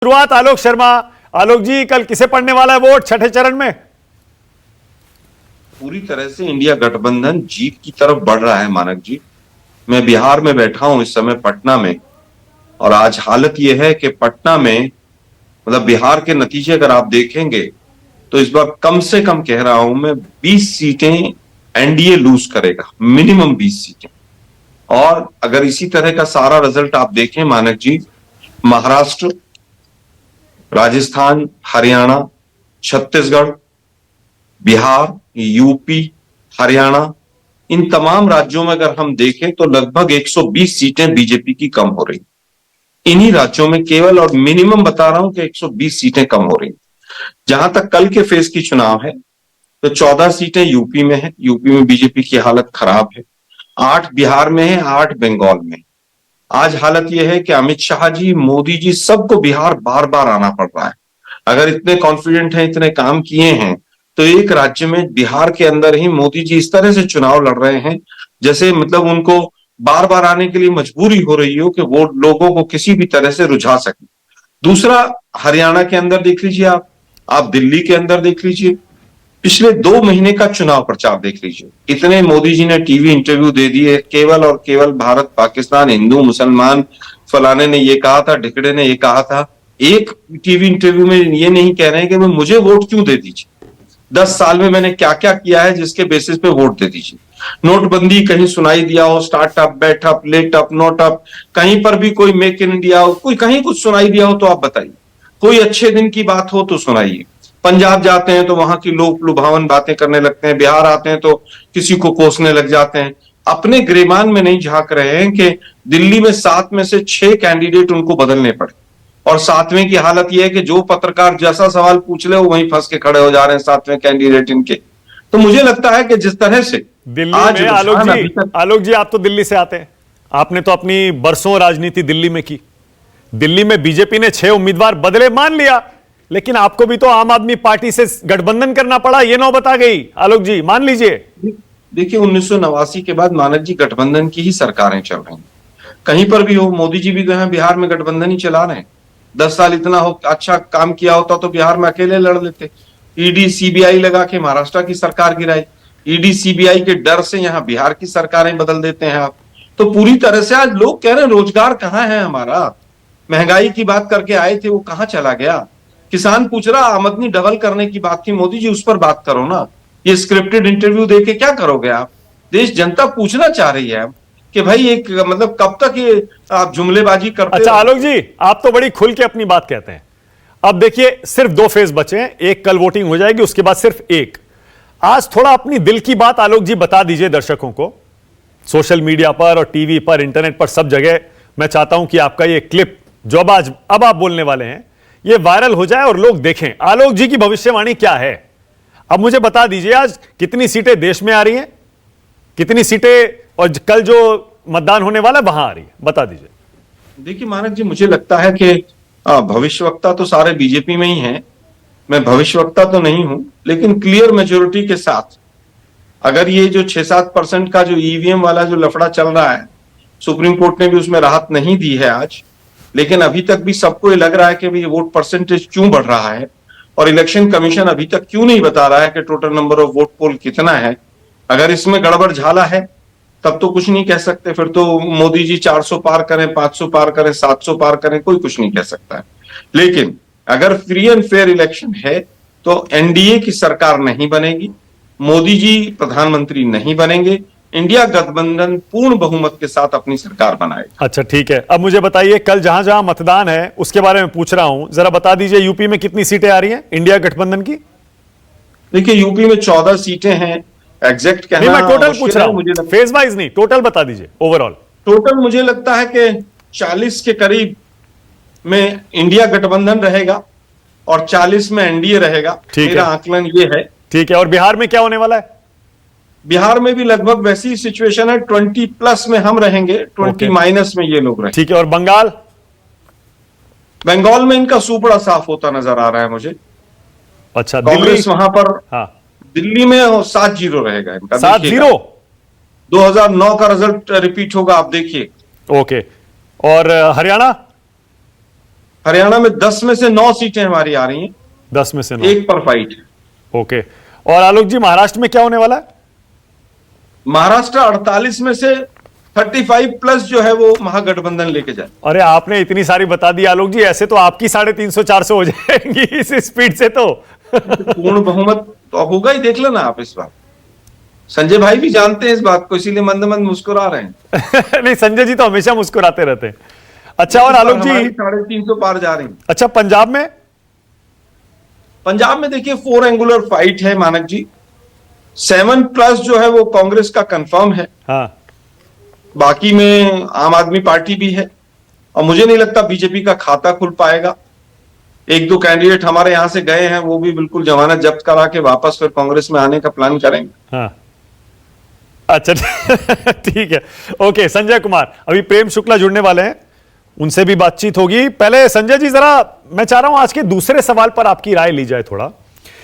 शुरुआत आलोक शर्मा। आलोक जी, कल किसे पड़ने वाला है वोट छठे चरण में? पूरी तरह से इंडिया गठबंधन जीत की तरफ बढ़ रहा है मानक जी। मैं बिहार में बैठा हूं इस समय पटना में, और आज हालत यह है कि पटना में मतलब बिहार के नतीजे अगर आप देखेंगे तो इस बार कम से कम कह रहा हूं मैं 20 सीटें एनडीए लूज करेगा, मिनिमम 20 सीटें। और अगर इसी तरह का सारा रिजल्ट आप देखें मानक जी, महाराष्ट्र, राजस्थान, हरियाणा, छत्तीसगढ़, बिहार, यूपी, हरियाणा, इन तमाम राज्यों में अगर हम देखें तो लगभग 120 सीटें बीजेपी की कम हो रही। इन्हीं राज्यों में केवल, और मिनिमम बता रहा हूं कि 120 सीटें कम हो रही। जहां तक कल के फेज की चुनाव है तो 14 सीटें यूपी में है, यूपी में बीजेपी की हालत खराब है। 8 बिहार में है, 8 बंगाल में। आज हालत यह है कि अमित शाह जी, मोदी जी, सबको बिहार बार बार आना पड़ रहा है। अगर इतने कॉन्फिडेंट हैं, इतने काम किए हैं, तो एक राज्य में बिहार के अंदर ही मोदी जी इस तरह से चुनाव लड़ रहे हैं जैसे मतलब उनको बार बार आने के लिए मजबूरी हो रही हो कि वो लोगों को किसी भी तरह से रुझा सके। दूसरा, हरियाणा के अंदर देख लीजिए, आप दिल्ली के अंदर देख लीजिए, पिछले 2 महीने का चुनाव प्रचार देख लीजिए। इतने मोदी जी ने टीवी इंटरव्यू दे दिए, केवल और केवल भारत पाकिस्तान, हिंदू मुसलमान, फलाने ने ये कहा था, ढिकड़े ने ये कहा था। एक टीवी इंटरव्यू में ये नहीं कह रहे हैं कि मुझे वोट क्यों दे दीजिए, 10 साल में मैंने क्या क्या किया है जिसके बेसिस पे वोट दे दीजिए। नोटबंदी कहीं सुनाई दिया हो, स्टार्टअप, बैठअप, लेटअप, नोटअप, कहीं पर भी कोई मेक इन इंडिया हो, कोई कहीं कुछ सुनाई दिया हो तो आप बताइए। कोई अच्छे दिन की बात हो तो सुनाइए। पंजाब जाते हैं तो वहां की लोक लुभावन बातें करने लगते हैं, बिहार आते हैं तो किसी को कोसने लग जाते हैं। अपने गिरेबान में नहीं झांक रहे हैं कि दिल्ली में 7 में से 6 कैंडिडेट उनको बदलने पड़े, और 7वें की हालत यह है कि जो पत्रकार जैसा सवाल पूछ ले वो वहीं फंस के खड़े हो जा रहे हैं 7वें कैंडिडेट इनके। तो मुझे लगता है कि जिस तरह से दिल्ली आज में आलोक जी, आप तो दिल्ली से आते हैं, आपने तो अपनी बरसों राजनीति दिल्ली में की। दिल्ली में बीजेपी ने 6 उम्मीदवार बदले, मान लिया, लेकिन आपको भी तो आम आदमी पार्टी से गठबंधन करना पड़ा, ये नौबत आ गई। आलोक जी, मान लीजिए। देखिए, 1989 के बाद मानक जी गठबंधन की ही सरकारें चल रही हैं। कहीं पर भी हो, मोदी जी भी जो है बिहार में गठबंधन ही चला रहे हैं। 10 साल इतना अच्छा काम किया होता तो बिहार में अकेले लड़ लेते। ईडी सीबीआई लगा के महाराष्ट्र की सरकार गिराई, ईडी सीबीआई के डर से यहाँ बिहार की सरकारें बदल देते हैं आप। तो पूरी तरह से आज लोग कह रहे हैं रोजगार कहाँ है हमारा, महंगाई की बात करके आए थे वो कहाँ चला गया। किसान पूछ रहा, आमदनी डबल करने की बात थी, मोदी जी उस पर बात करो ना। ये स्क्रिप्टेड इंटरव्यू देके क्या करोगे आप? देश जनता पूछना चाह रही है कि भाई एक मतलब कब तक ये आप जुमलेबाजी करते अच्छा आलोक जी, आप तो बड़ी खुल के अपनी बात कहते हैं। अब देखिए, सिर्फ 2 फेज बचे हैं, एक कल वोटिंग हो जाएगी, उसके बाद सिर्फ एक। आज थोड़ा अपनी दिल की बात आलोक जी बता दीजिए दर्शकों को। सोशल मीडिया पर और टीवी पर, इंटरनेट पर, सब जगह मैं चाहता हूं कि आपका ये क्लिप जो अब आप बोलने वाले हैं, ये वायरल हो जाए और लोग देखें आलोक जी की भविष्यवाणी क्या है। अब मुझे बता दीजिए, आज कितनी सीटें देश में आ रही हैं, कितनी सीटें और कल जो मतदान होने वाला है वहां आ रही है, बता दीजिए। देखिए मानक जी, मुझे लगता है कि भविष्यवक्ता तो सारे बीजेपी में ही हैं। मैं भविष्यवक्ता तो नहीं हूं, लेकिन क्लियर मेजोरिटी के साथ अगर ये जो 6-7% का जो ईवीएम वाला जो लफड़ा चल रहा है, सुप्रीम कोर्ट ने भी उसमें राहत नहीं दी है आज, लेकिन अभी तक भी सबको ये लग रहा है कि भाई वोट परसेंटेज क्यों बढ़ रहा है, और इलेक्शन कमीशन अभी तक क्यों नहीं बता रहा है कि टोटल नंबर ऑफ वोट पोल कितना है। अगर इसमें गड़बड़ झाला है तब तो कुछ नहीं कह सकते, फिर तो मोदी जी 400 पार करें, 500 पार करें, 700 पार करें, कोई कुछ नहीं कह सकता है। लेकिन अगर फ्री एंड फेयर इलेक्शन है तो एनडीए की सरकार नहीं बनेगी, मोदी जी प्रधानमंत्री नहीं बनेंगे, इंडिया गठबंधन पूर्ण बहुमत के साथ अपनी सरकार बनाएगा। अच्छा ठीक है, अब मुझे बताइए, कल जहां जहां मतदान है उसके बारे में पूछ रहा हूं, जरा बता दीजिए यूपी में कितनी सीटें आ रही हैं इंडिया गठबंधन की? देखिए, यूपी में 14 सीटें हैं, एग्जैक्ट कहना नहीं, मैं टोटल पूछ रहा मुझे हूं, फेज वाइज नहीं, टोटल बता दीजिए ओवरऑल। टोटल मुझे लगता है कि 40 के करीब में इंडिया गठबंधन रहेगा और 40 में एनडीए रहेगा, मेरा आकलन ये है। ठीक है, और बिहार में क्या होने वाला है? बिहार में भी लगभग वैसी सिचुएशन है, 20+ में हम रहेंगे, 20- में ये लोग रहेंगे। ठीक है, और बंगाल? बंगाल में इनका सुपड़ा साफ होता नजर आ रहा है मुझे। अच्छा, कांग्रेस वहां पर, हाँ, दिल्ली में 7-0 रहेगा इनका। 7-0? 2009 का रिजल्ट रिपीट होगा, आप देखिए। ओके, और हरियाणा? हरियाणा में 10 में से 9 सीटें हमारी आ रही हैं, 10 में से 9। एक पर फाइट है। ओके। और आलोक जी, महाराष्ट्र में क्या होने वाला है? महाराष्ट्र 48 में से 35 प्लस जो है वो महागठबंधन लेके जाए। अरे आपने इतनी सारी बता दी आलोक जी, ऐसे तो आपकी 350-400 हो जाएंगी इस स्पीड से तो। पूर्ण बहुमत तो होगा ही, देख लेना आप इस बार। संजय भाई भी जानते हैं इस बात को, इसीलिए मंद मंद मुस्कुरा रहे हैं। नहीं, संजय जी तो हमेशा मुस्कुराते रहते हैं। अच्छा, और आलोक जी 350 पार जा रही है। अच्छा, पंजाब में? पंजाब में देखिए 4 एंगुलर फाइट है मानक जी। 7 प्लस जो है वो कांग्रेस का कंफर्म है, हाँ। बाकी में आम आदमी पार्टी भी है, और मुझे नहीं लगता बीजेपी का खाता खुल पाएगा। एक दो कैंडिडेट हमारे यहां से गए हैं, वो भी बिल्कुल जमानत जब्त करा के वापस फिर कांग्रेस में आने का प्लान करेंगे। हाँ, अच्छा ठीक है। ओके, संजय कुमार, अभी प्रेम शुक्ला जुड़ने वाले हैं, उनसे भी बातचीत होगी। पहले संजय जी, जरा मैं चाह रहा हूं आज के दूसरे सवाल पर आपकी राय ली जाए थोड़ा।